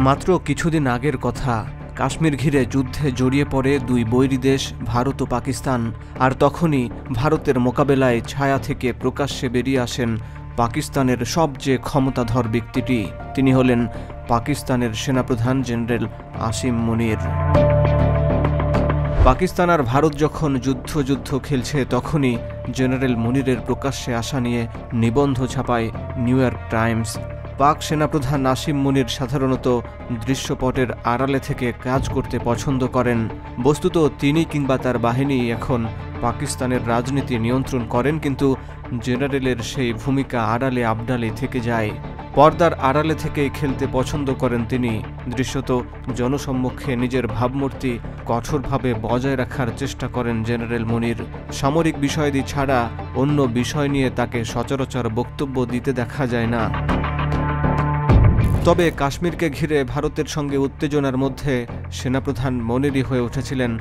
মাত্র কিছুদিন আগের কথা, কাশ্মীর ঘিরে যুদ্ধে জড়িয়ে পড়ে দুই বৈরী দেশ ভারত ও পাকিস্তান। আর তখনই ভারতের মোকাবেলায় ছায়া থেকে প্রকাশ্যে বেরিয়ে আসেন পাকিস্তানের সবচেয়ে ক্ষমতাধর ব্যক্তিটি। তিনি হলেন পাকিস্তানের সেনাপ্রধান জেনারেল আসিম মুনির। পাকিস্তান আর ভারত যখন যুদ্ধ খেলছে, তখনই জেনারেল মুনিরের প্রকাশ্যে আসা নিয়ে নিবন্ধ ছাপায় নিউ ইয়র্ক টাইমস। পাক সেনাপ্রধান আসিম মুনির সাধারণত দৃশ্যপটের আড়ালে থেকে কাজ করতে পছন্দ করেন। বস্তুত তিনি কিংবা তার বাহিনী এখন পাকিস্তানের রাজনীতি নিয়ন্ত্রণ করেন, কিন্তু জেনারেলের সেই ভূমিকা আড়ালে আবডালে থেকে যায়। পর্দার আড়ালে থেকেই খেলতে পছন্দ করেন তিনি। দৃশ্যত জনসম্মুখে নিজের ভাবমূর্তি কঠোরভাবে বজায় রাখার চেষ্টা করেন জেনারেল মুনির। সামরিক বিষয়াদি ছাড়া অন্য বিষয় নিয়ে তাকে সচরাচর বক্তব্য দিতে দেখা যায় না। তবে কাশ্মীরকে ঘিরে ভারতের সঙ্গে উত্তেজনার মধ্যে সেনাপ্রধান মুনিরই হয়ে উঠেছিলেন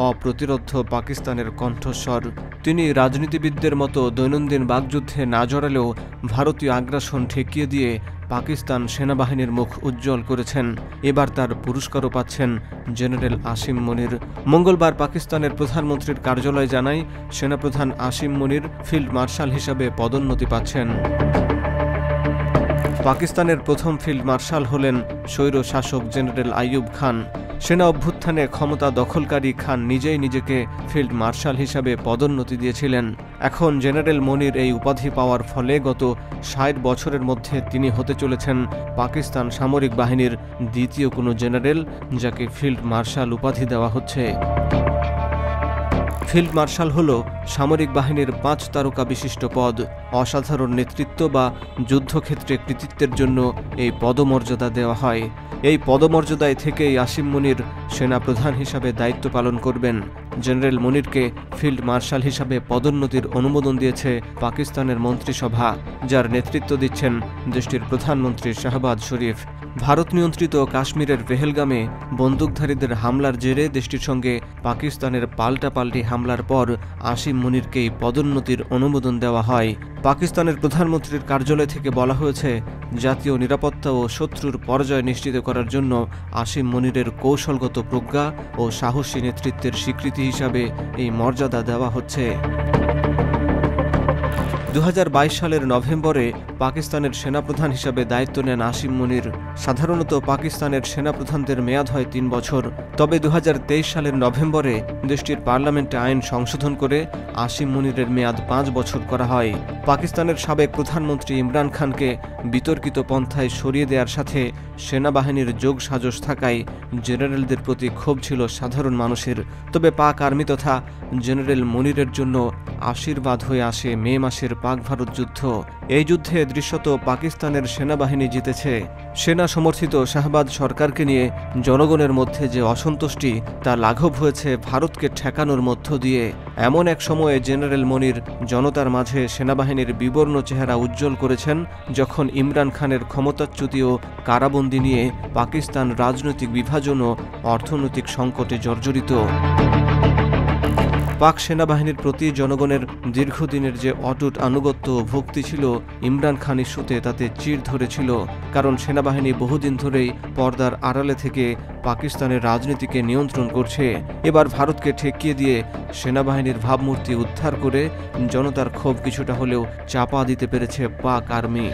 অপ্রতিরোধ্য পাকিস্তানের কণ্ঠস্বর। তিনি রাজনীতিবিদদের মতো দৈনন্দিন বাগযুদ্ধে না জড়ালেও ভারতীয় আগ্রাসন ঠেকিয়ে দিয়ে পাকিস্তান সেনাবাহিনীর মুখ উজ্জ্বল করেছেন। এবার তার পুরস্কারও পাচ্ছেন জেনারেল আসিম মুনির। মঙ্গলবার পাকিস্তানের প্রধানমন্ত্রীর কার্যালয় জানায়, সেনাপ্রধান আসিম মুনির ফিল্ড মার্শাল হিসাবে পদোন্নতি পাচ্ছেন। পাকিস্তানের প্রথম ফিল্ড মার্শাল হলেন স্বৈর শাসক জেনারেল আইয়ুব খান। সেনা অভ্যুত্থানে ক্ষমতা দখলকারী খান নিজেই নিজেকে ফিল্ড মার্শাল হিসাবে পদোন্নতি দিয়েছিলেন। এখন জেনারেল মুনির এই উপাধি পাওয়ার ফলে গত ৬০ বছরের মধ্যে তিনি হতে চলেছেন পাকিস্তান সামরিক বাহিনীর দ্বিতীয় কোনো জেনারেল যাকে ফিল্ড মার্শাল উপাধি দেওয়া হচ্ছে। ফিল্ড মার্শাল হল সামরিক বাহিনীর ৫ তারকা বিশিষ্ট পদ। অসাধারণ নেতৃত্ব বা যুদ্ধক্ষেত্রে কৃতিত্বের জন্য এই পদমর্যাদা দেওয়া হয়। এই পদমর্যাদায় থেকেই আসিম মুনির সেনাপ্রধান হিসাবে দায়িত্ব পালন করবেন। জেনারেল মুনিরকে ফিল্ড মার্শাল হিসাবে পদোন্নতির অনুমোদন দিয়েছে পাকিস্তানের মন্ত্রিসভা, যার নেতৃত্ব দিচ্ছেন দেশটির প্রধানমন্ত্রী শাহবাজ শরীফ। ভারত নিয়ন্ত্রিত কাশ্মীরের পেহেলগামে বন্দুকধারীদের হামলার জেরে দেশটির সঙ্গে পাকিস্তানের পাল্টাপাল্টি হামলার পর আসিম মুনিরকেই পদোন্নতির অনুমোদন দেওয়া হয়। পাকিস্তানের প্রধানমন্ত্রীর কার্যালয় থেকে বলা হয়েছে, জাতীয় নিরাপত্তা ও শত্রুর পরাজয় নিশ্চিত করার জন্য আসিম মুনিরের কৌশলগত প্রজ্ঞা ও সাহসী নেতৃত্বের স্বীকৃতি হিসাবে এই মর্যাদা দেওয়া হচ্ছে। ২০২২ সালের নভেম্বরে পাকিস্তানের সেনাপ্রধান হিসাবে দায়িত্ব নেন আসিম মুনির। সাধারণত পাকিস্তানের সেনাপ্রধানদের মেয়াদ হয় ৩ বছর। তবে ২০২৩ সালের নভেম্বরে দেশটির পার্লামেন্টে আইন সংশোধন করে আসিম মুনিরের মেয়াদ ৫ বছর করা হয়। পাকিস্তানের সাবেক প্রধানমন্ত্রী ইমরান খানকে বিতর্কিত পন্থায় সরিয়ে দেওয়ার সাথে সেনাবাহিনীর যোগসাজশ থাকায় জেনারেলদের প্রতি ক্ষোভ ছিল সাধারণ মানুষের। তবে পাক আর্মি তথা জেনারেল মুনিরের জন্য আশীর্বাদ হয়ে আসে মে মাসের পাক ভারত যুদ্ধ। এই যুদ্ধে দৃশ্যত পাকিস্তানের সেনাবাহিনী জিতেছে। সেনা সমর্থিত শাহবাজ সরকারকে নিয়ে জনগণের মধ্যে যে অসন্তুষ্টি, তা লাঘব হয়েছে ভারতকে ঠেকানোর মধ্য দিয়ে। এমন এক সময়ে জেনারেল মুনির জনতার মাঝে সেনাবাহিনীর বিবর্ণ চেহারা উজ্জ্বল করেছেন, যখন ইমরান খানের ক্ষমতাচ্যুতি ও কারাবন্দী নিয়ে পাকিস্তান রাজনৈতিক বিভাজন ও অর্থনৈতিক সংকটে জর্জরিত। পাক সেনাবাহিনীর প্রতি জনগণের দীর্ঘদিনের যে অটুট আনুগত্য ও ভক্তি ছিল, ইমরান খান ইস্যুতে তাতে চির ধরেছিল। কারণ সেনাবাহিনী বহুদিন ধরেই পর্দার আড়ালে থেকে পাকিস্তানের রাজনীতিকে নিয়ন্ত্রণ করছে। এবার ভারতকে ঠেকিয়ে দিয়ে সেনাবাহিনীর ভাবমূর্তি উদ্ধার করে জনতার ক্ষোভ কিছুটা হলেও চাপা দিতে পেরেছে পাক আর্মি।